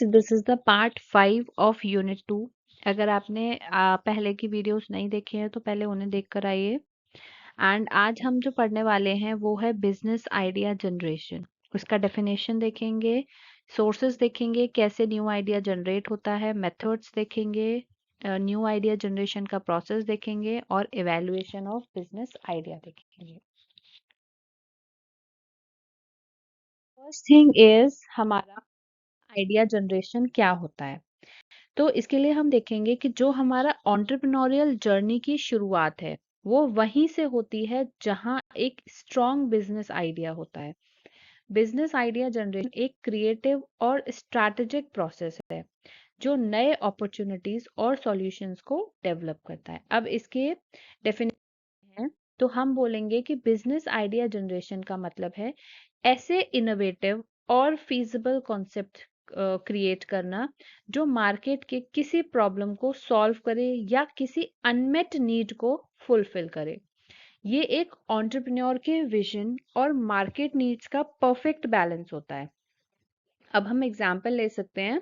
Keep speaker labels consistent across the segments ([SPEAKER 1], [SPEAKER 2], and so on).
[SPEAKER 1] Students, this is the part 5 of unit 2। अगर आपने पहले की वीडियोस नहीं देखी हैं तो पहले उन्हें देख कर आइए। एंड आज हम जो पढ़ने वाले हैं वो है बिजनेस आइडिया जनरेशन। उसका डेफिनेशन देखेंगे, सोर्सेज देखेंगे, कैसे न्यू आइडिया जनरेट होता है, मेथड्स देखेंगे, न्यू आइडिया जनरेशन का प्रोसेस देखेंगे और इवेल्युएशन ऑफ बिजनेस आइडिया देखेंगे। फर्स्ट थिंग इज हमारा आइडिया जनरेशन क्या होता है। तो इसके लिए हम देखेंगे कि जो हमारा एंटरप्रेन्योरियल जर्नी की शुरुआत है वो वहीं से होती है जहां एक स्ट्रॉन्ग बिजनेस आइडिया होता है। बिजनेस आइडिया जनरेशन एक क्रिएटिव और स्ट्रैटेजिक प्रोसेस है जो नए अपॉर्चुनिटीज और सॉल्यूशंस को डेवलप करता है। अब इसके डेफिनेशन है तो हम बोलेंगे कि बिजनेस आइडिया जनरेशन का मतलब है ऐसे इनोवेटिव और फीजिबल कॉन्सेप्ट क्रिएट करना जो मार्केट के किसी प्रॉब्लम को सॉल्व करे या किसी अनमेट नीड को फुलफिल करे। ये एक एंटरप्रेन्योर के विजन और मार्केट नीड्स का परफेक्ट बैलेंस होता है। अब हम एग्जाम्पल ले सकते हैं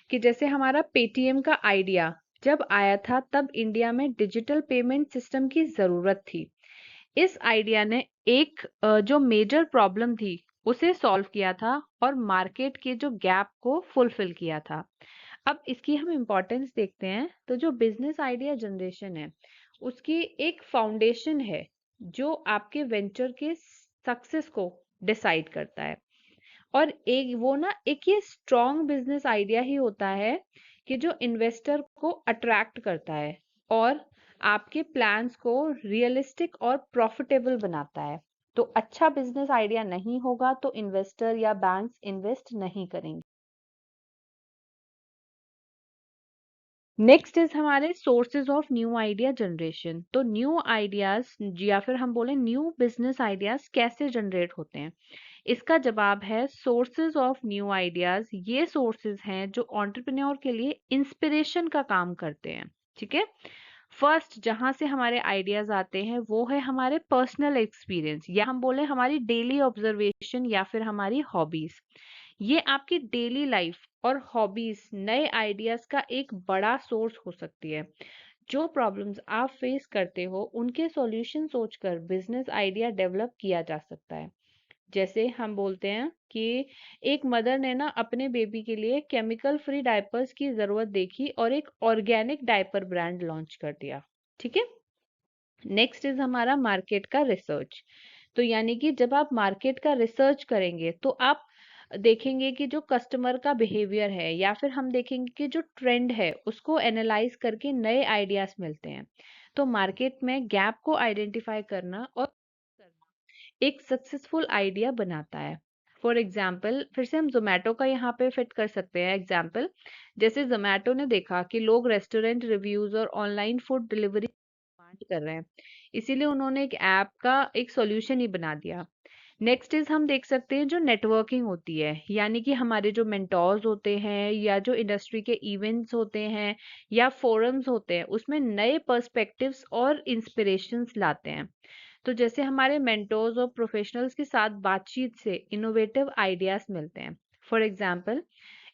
[SPEAKER 1] कि जैसे हमारा पेटीएम का आइडिया जब आया था तब इंडिया में डिजिटल पेमेंट सिस्टम की जरूरत थी। इस आइडिया ने एक जो मेजर प्रॉब्लम थी उसे सॉल्व किया था और मार्केट के जो गैप को फुलफिल किया था। अब इसकी हम इम्पोर्टेंस देखते हैं तो जो बिजनेस आइडिया जनरेशन है उसकी एक फाउंडेशन है जो आपके वेंचर के सक्सेस को डिसाइड करता है। और एक वो ना एक ये स्ट्रॉन्ग बिजनेस आइडिया ही होता है कि जो इन्वेस्टर को अट्रैक्ट करता है और आपके प्लान्स को रियलिस्टिक और प्रॉफिटेबल बनाता है। तो अच्छा बिजनेस आइडिया नहीं होगा तो इन्वेस्टर या बैंक्स इन्वेस्ट नहीं करेंगे। नेक्स्ट इज हमारे sources of new idea generation. तो न्यू आइडियाज या फिर हम बोले न्यू बिजनेस आइडियाज कैसे जनरेट होते हैं, इसका जवाब है सोर्सेज ऑफ न्यू आइडियाज। ये सोर्सेज हैं जो एंटरप्रेन्योर के लिए इंस्पिरेशन का काम करते हैं। ठीक है, फर्स्ट जहां से हमारे आइडियाज आते हैं वो है हमारे पर्सनल एक्सपीरियंस या हम बोले हमारी डेली ऑब्जर्वेशन या फिर हमारी हॉबीज। ये आपकी डेली लाइफ और हॉबीज नए आइडियाज का एक बड़ा सोर्स हो सकती है। जो प्रॉब्लम्स आप फेस करते हो उनके सॉल्यूशन सोचकर बिजनेस आइडिया डेवलप किया जा सकता है। जैसे हम बोलते हैं कि एक मदर ने ना अपने बेबी के लिए केमिकल फ्री डायपर्स की जरूरत देखी और एक ऑर्गेनिक डायपर ब्रांड लॉन्च कर दिया। ठीक है, नेक्स्ट इज हमारा मार्केट का रिसर्च। तो यानी कि जब आप मार्केट का रिसर्च करेंगे तो आप देखेंगे कि जो कस्टमर का बिहेवियर है या फिर हम देखेंगे कि जो ट्रेंड है उसको एनालाइज करके नए आइडियाज मिलते हैं। तो मार्केट में गैप को आइडेंटिफाई करना और एक सक्सेसफुल आइडिया बनाता है। फॉर एग्जाम्पल फिर से हम जोमेटो का यहाँ पे फिट कर सकते हैं एग्जाम्पल। जैसे जोमेटो ने देखा कि लोग रेस्टोरेंट रिव्यूज और ऑनलाइन फूड डिलीवरी डिमांड कर रहे हैं, इसीलिए उन्होंने एक ऐप का एक सॉल्यूशन ही बना दिया। नेक्स्ट इज हम देख सकते हैं जो नेटवर्किंग होती है, यानी कि हमारे जो मेंटोर्स होते हैं या जो इंडस्ट्री के इवेंट्स होते हैं या फोरम्स होते हैं उसमें नए पर्सपेक्टिव्स और इंस्पिरेशंस लाते हैं। तो जैसे हमारे मेंटोर्स और प्रोफेशनल्स के साथ बातचीत से इनोवेटिव आइडियाज मिलते हैं। फॉर एग्जांपल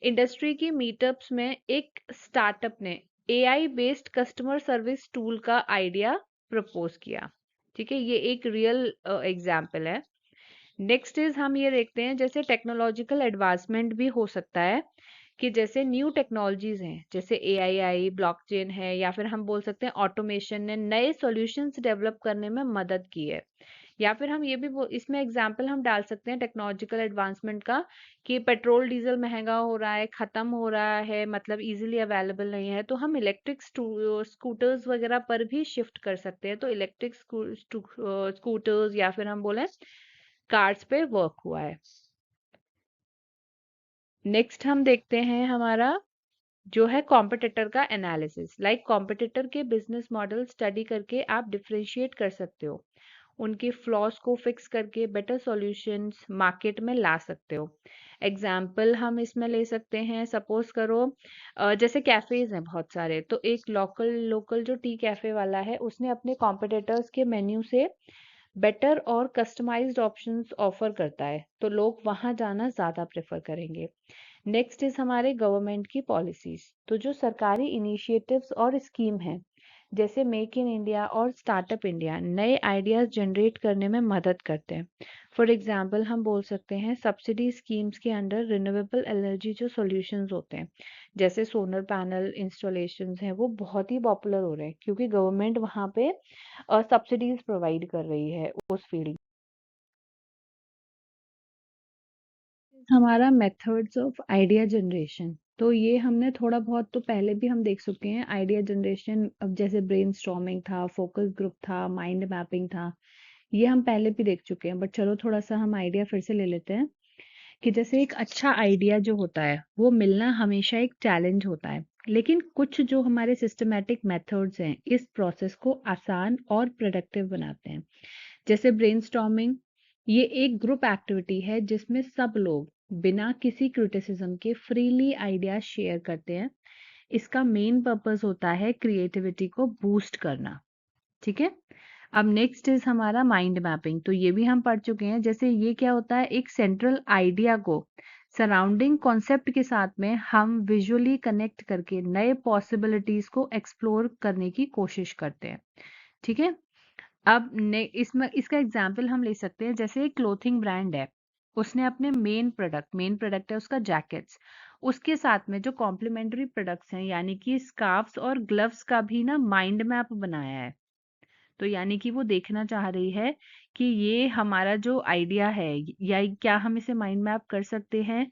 [SPEAKER 1] इंडस्ट्री की मीटअप्स में एक स्टार्टअप ने AI based customer service tool का आइडिया प्रपोज किया। ठीक है, ये एक रियल एग्जांपल है। नेक्स्ट इज हम ये देखते हैं जैसे टेक्नोलॉजिकल एडवांसमेंट भी हो सकता है कि जैसे न्यू टेक्नोलॉजीज हैं जैसे एआई ब्लॉकचेन है या फिर हम बोल सकते हैं ऑटोमेशन ने नए सॉल्यूशंस डेवलप करने में मदद की है। या फिर हम ये भी इसमें एग्जांपल हम डाल सकते हैं टेक्नोलॉजिकल एडवांसमेंट का कि पेट्रोल डीजल महंगा हो रहा है, खत्म हो रहा है, मतलब इजीली अवेलेबल नहीं है, तो हम इलेक्ट्रिक स्कूटर्स वगैरह पर भी शिफ्ट कर सकते हैं। तो इलेक्ट्रिक स्कूटर्स या फिर हम बोले कार्ड्स पे वर्क हुआ है। नेक्स्ट हम देखते हैं हमारा जो है कॉम्पिटिटर का एनालिसिस। लाइक कॉम्पिटिटर के बिजनेस मॉडल स्टडी करके आप डिफरेंशिएट कर सकते हो, उनके फ्लॉज को फिक्स करके बेटर सॉल्यूशंस मार्केट में ला सकते हो। एग्जाम्पल हम इसमें ले सकते हैं, सपोज करो जैसे कैफेज हैं बहुत सारे, तो एक लोकल लोकल जो टी कैफे वाला है उसने अपने कॉम्पिटिटर्स के मेन्यू से बेटर और कस्टमाइज्ड ऑप्शंस ऑफर करता है तो लोग वहां जाना ज्यादा प्रेफर करेंगे। नेक्स्ट इज हमारे गवर्नमेंट की पॉलिसीज। तो जो सरकारी इनिशिएटिव्स और स्कीम है जैसे मेक इन इंडिया और स्टार्टअप इंडिया नए आइडियाज जनरेट करने में मदद करते हैं। फॉर एग्जांपल हम बोल सकते हैं सब्सिडी स्कीम्स के अंडर रिन्यूएबल एनर्जी जो सॉल्यूशंस होते हैं जैसे सोलर पैनल इंस्टॉलेशंस हैं वो बहुत ही पॉपुलर हो रहे हैं क्योंकि गवर्नमेंट वहाँ पे सब्सिडीज प्रोवाइड कर रही है उस फील्ड। हमारा मेथड्स ऑफ आइडिया जनरेशन। तो ये हमने थोड़ा बहुत तो पहले भी हम देख चुके हैं आइडिया जनरेशन। अब जैसे ब्रेनस्टॉर्मिंग था, फोकस ग्रुप था, माइंड मैपिंग था, ये हम पहले भी देख चुके हैं। बट चलो थोड़ा सा हम आइडिया फिर से ले लेते हैं कि जैसे एक अच्छा आइडिया जो होता है वो मिलना हमेशा एक चैलेंज होता है, लेकिन कुछ जो हमारे सिस्टमैटिक मेथड्स हैं इस प्रोसेस को आसान और प्रोडक्टिव बनाते हैं। जैसे ब्रेनस्टॉर्मिंग, ये एक ग्रुप एक्टिविटी है जिसमें सब लोग बिना किसी क्रिटिसिज्म के फ्रीली आइडियाज शेयर करते हैं। इसका मेन पर्पस होता है क्रिएटिविटी को बूस्ट करना। ठीक है। अब नेक्स्ट इज हमारा माइंड मैपिंग। तो ये भी हम पढ़ चुके हैं। जैसे ये क्या होता है, एक सेंट्रल आइडिया को सराउंडिंग कॉन्सेप्ट के साथ में हम विजुअली कनेक्ट करके नए पॉसिबिलिटीज को एक्सप्लोर करने की कोशिश करते हैं। ठीक है। अब इसमें इसका एग्जाम्पल हम ले सकते हैं। जैसे एक क्लोथिंग ब्रांड है, उसने अपने मेन प्रोडक्ट है उसका जैकेट्स, उसके साथ में जो कॉम्प्लीमेंट्री प्रोडक्ट्स हैं यानी कि स्कार्फ्स और ग्लव्स का भी ना माइंड मैप बनाया है। तो यानी कि वो देखना चाह रही है कि ये हमारा जो आइडिया है या क्या हम इसे माइंड मैप कर सकते हैं,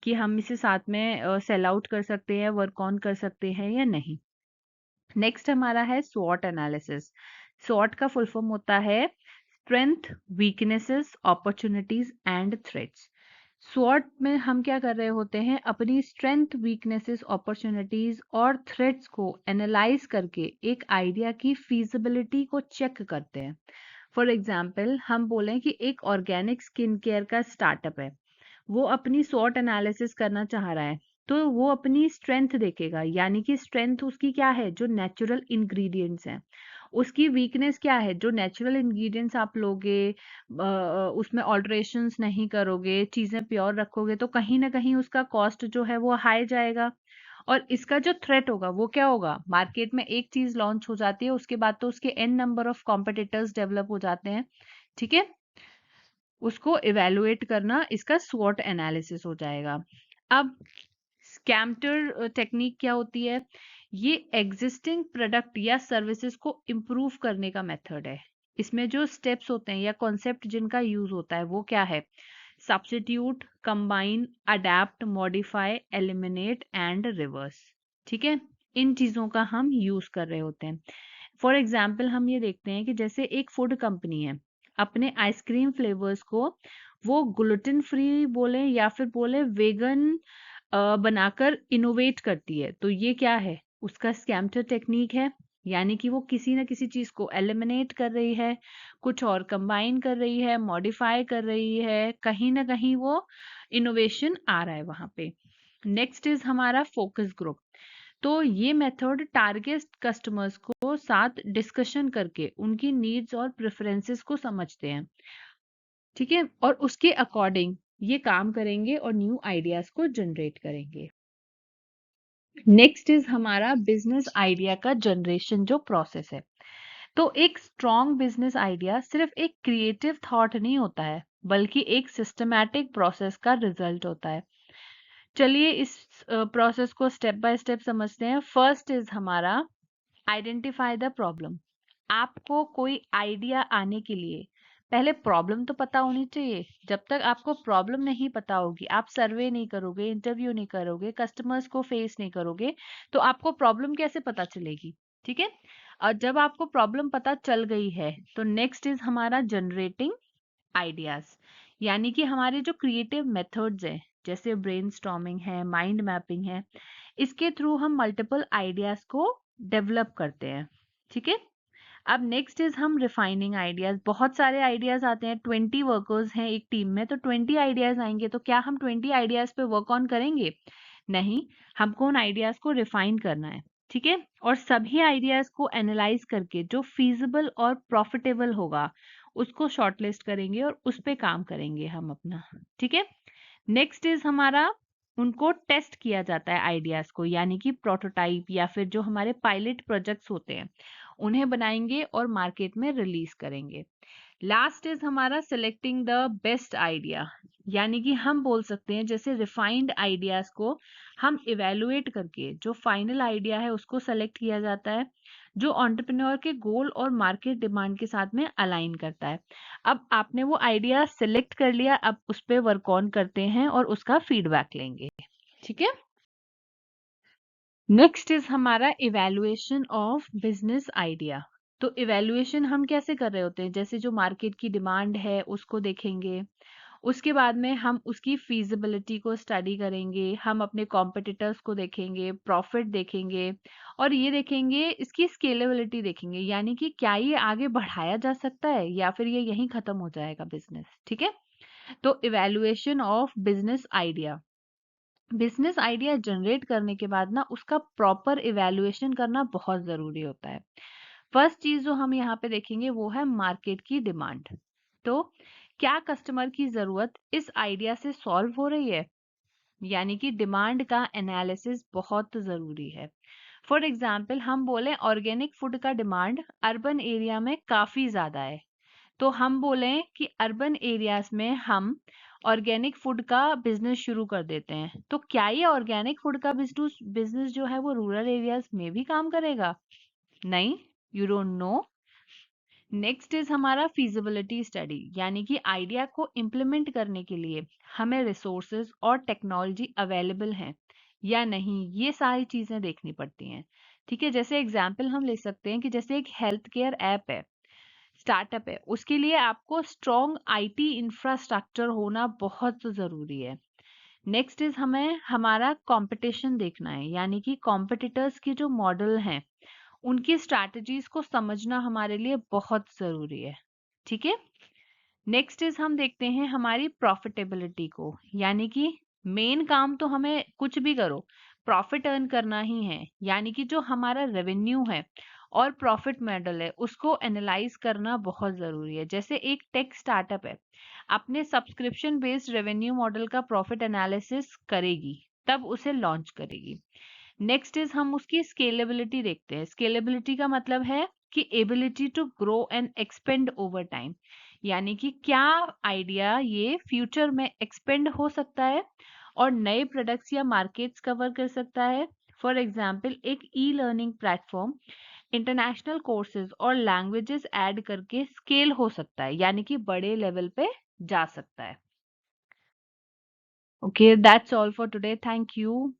[SPEAKER 1] कि हम इसे साथ में सेल आउट कर सकते हैं, वर्क ऑन कर सकते हैं या नहीं। नेक्स्ट हमारा है स्वॉट एनालिसिस। स्वॉट का फुल फॉर्म होता है strength, weaknesses, opportunities and threats. स्वॉट में हम क्या कर रहे होते हैं, अपनी स्ट्रेंथ, वीकनेसेस, अपॉर्चुनिटीज और थ्रेट्स को एनालाइज करके एक आइडिया की फीजिबिलिटी को चेक करते हैं। फॉर एग्जाम्पल हम बोलें कि एक ऑर्गेनिक स्किन केयर का स्टार्टअप है, वो अपनी स्वॉट एनालिसिस करना चाह रहा है। तो वो अपनी स्ट्रेंथ देखेगा, यानी कि स्ट्रेंथ उसकी क्या है, जो नेचुरल इंग्रेडिएंट्स हैं। उसकी वीकनेस क्या है, जो नेचुरल इंग्रेडिएंट्स आप लोगे, उसमें ऑल्टरेशंस नहीं करोगे, चीज़ें प्योर रखोगे, तो कहीं ना कहीं उसका कॉस्ट जो है वो हाई जाएगा। और इसका जो थ्रेट होगा वो क्या होगा, मार्केट में एक चीज लॉन्च हो जाती है उसके बाद तो उसके an number of competitors develop हो जाते हैं। ठीक है। उसको इवेलुएट करना इसका स्वॉट एनालिसिस हो जाएगा। अब स्कैमटर टेक्निक क्या होती है, ये एग्जिस्टिंग प्रोडक्ट या सर्विसेज को इम्प्रूव करने का मेथड है। इसमें जो स्टेप्स होते हैं या कॉन्सेप्ट जिनका यूज होता है वो क्या है, substitute, combine, adapt, modify, eliminate and reverse. ठीक है। इन चीजों का हम यूज कर रहे होते हैं। फॉर एग्जाम्पल हम ये देखते हैं कि जैसे एक फूड कंपनी है, अपने आइसक्रीम फ्लेवर्स को वो ग्लूटेन फ्री बोले या फिर बोले वेगन बनाकर इनोवेट करती है। तो ये क्या है, उसका स्कैमटर टेक्निक है। यानी कि वो किसी ना किसी चीज को एलिमिनेट कर रही है, कुछ और कंबाइन कर रही है, मॉडिफाई कर रही है, कहीं ना कहीं वो इनोवेशन आ रहा है वहां पे। नेक्स्ट इज हमारा फोकस ग्रुप। तो ये मेथड टारगेट कस्टमर्स को साथ डिस्कशन करके उनकी नीड्स और प्रेफरेंसेस को समझते हैं। ठीक है। और उसके अकॉर्डिंग ये काम करेंगे और न्यू आइडियाज को जनरेट करेंगे। नेक्स्ट इज हमारा बिजनेस आइडिया का जनरेशन जो प्रोसेस है। तो एक स्ट्रॉन्ग बिजनेस आइडिया सिर्फ एक क्रिएटिव थॉट नहीं होता है, बल्कि एक सिस्टमैटिक प्रोसेस का रिजल्ट होता है। चलिए इस प्रोसेस को स्टेप बाय स्टेप समझते हैं। फर्स्ट इज हमारा आइडेंटिफाई द प्रॉब्लम। आपको कोई आइडिया आने के लिए पहले प्रॉब्लम तो पता होनी चाहिए। जब तक आपको प्रॉब्लम नहीं पता होगी, आप सर्वे नहीं करोगे, इंटरव्यू नहीं करोगे, कस्टमर्स को फेस नहीं करोगे, तो आपको प्रॉब्लम कैसे पता चलेगी। ठीक है। और जब आपको प्रॉब्लम पता चल गई है तो नेक्स्ट इज हमारा जनरेटिंग आइडियाज। यानी कि हमारे जो क्रिएटिव मेथड्स हैं जैसे ब्रेनस्टॉर्मिंग है, माइंड मैपिंग है, इसके थ्रू हम मल्टीपल आइडियाज को डेवलप करते हैं। ठीक है। अब नेक्स्ट इज हम रिफाइनिंग आइडियाज। बहुत सारे आइडियाज आते हैं, 20 वर्कर्स हैं एक टीम में, तो 20 आइडियाज आएंगे, तो क्या हम 20 आइडियाज पे वर्क ऑन करेंगे, नहीं। हमको उन आइडियाज को रिफाइन करना है। ठीक है। और सभी आइडियाज को एनालाइज करके जो फीजिबल और प्रॉफिटेबल होगा उसको शॉर्टलिस्ट करेंगे और उस पे काम करेंगे हम अपना। ठीक है। नेक्स्ट इज हमारा उनको टेस्ट किया जाता है आइडियाज को, यानी कि प्रोटोटाइप या फिर जो हमारे पायलट प्रोजेक्ट्स होते हैं उन्हें बनाएंगे और मार्केट में रिलीज करेंगे। लास्ट इज हमारा सिलेक्टिंग द बेस्ट आइडिया, यानी कि हम बोल सकते हैं जैसे रिफाइंड आइडियाज को हम इवेलुएट करके जो फाइनल आइडिया है उसको सेलेक्ट किया जाता है, जो एंटरप्रेन्योर के गोल और मार्केट डिमांड के साथ में अलाइन करता है। अब आपने वो आइडिया सिलेक्ट कर लिया, अब उस पर वर्क ऑन करते हैं और उसका फीडबैक लेंगे। ठीक है। नेक्स्ट इज हमारा इवैल्यूएशन ऑफ बिजनेस आइडिया। तो इवैल्यूएशन हम कैसे कर रहे होते हैं, जैसे जो मार्केट की डिमांड है उसको देखेंगे, उसके बाद में हम उसकी फीजिबिलिटी को स्टडी करेंगे, हम अपने कॉम्पिटिटर्स को देखेंगे, प्रॉफिट देखेंगे और ये देखेंगे इसकी स्केलेबिलिटी देखेंगे, यानी कि क्या ये आगे बढ़ाया जा सकता है या फिर ये यहीं खत्म हो जाएगा बिजनेस। ठीक है। तो evaluation of business idea, business idea generate करने के बाद ना उसका प्रॉपर इवैल्यूएशन करना बहुत जरूरी होता है। फर्स्ट चीज जो हम यहाँ पे देखेंगे वो है मार्केट की डिमांड। तो क्या कस्टमर की जरूरत इस आइडिया से सॉल्व हो रही है, यानी कि डिमांड का एनालिसिस बहुत जरूरी है। फॉर एग्जाम्पल हम बोले ऑर्गेनिक फूड का डिमांड अर्बन एरिया में काफी ज्यादा है, तो हम बोलें कि अर्बन एरियाज में हम ऑर्गेनिक फूड का बिजनेस शुरू कर देते हैं, तो क्या ये ऑर्गेनिक फूड का बिजनेस बिजनेस जो है वो रूरल एरियाज में भी काम करेगा? नहीं, you don't know. Next is हमारा फीजिबिलिटी स्टडी, यानी कि आइडिया को इम्प्लीमेंट करने के लिए हमें रिसोर्सेज और टेक्नोलॉजी अवेलेबल हैं या नहीं, ये सारी चीजें देखनी पड़ती हैं। ठीक है। जैसे एग्जाम्पल हम ले सकते हैं कि जैसे एक हेल्थ केयर ऐप है, स्टार्टअप है, उसके लिए आपको स्ट्रॉन्ग आईटी इंफ्रास्ट्रक्चर होना बहुत जरूरी है। नेक्स्ट इज हमें हमारा कंपटीशन देखना है, यानी कि कॉम्पिटिटर्स की जो मॉडल हैं उनकी स्ट्रैटेजीज को समझना हमारे लिए बहुत जरूरी है। ठीक है। नेक्स्ट इज हम देखते हैं हमारी प्रॉफिटेबिलिटी को, यानी कि मेन काम तो हमें कुछ भी करो प्रॉफिट अर्न करना ही है, यानी कि जो हमारा रेवेन्यू है और प्रॉफिट मॉडल है उसको एनालाइज करना बहुत जरूरी है। जैसे एक टेक स्टार्टअप है, अपने सब्सक्रिप्शन बेस्ड रेवेन्यू मॉडल का प्रॉफिट एनालिसिस करेगी तब उसे लॉन्च करेगी। नेक्स्ट इज हम उसकी स्केलेबिलिटी देखते हैं। स्केलेबिलिटी का मतलब है कि ability to grow and expand over time, यानी कि क्या आइडिया ये फ्यूचर में एक्सपेंड हो सकता है और नए प्रोडक्ट्स या मार्केट्स कवर कर सकता है। फॉर एग्जाम्पल एक e learning platform international courses और लैंग्वेजेस ऐड करके स्केल हो सकता है, यानी कि बड़े लेवल पे जा सकता है। Okay, that's all for today, thank you.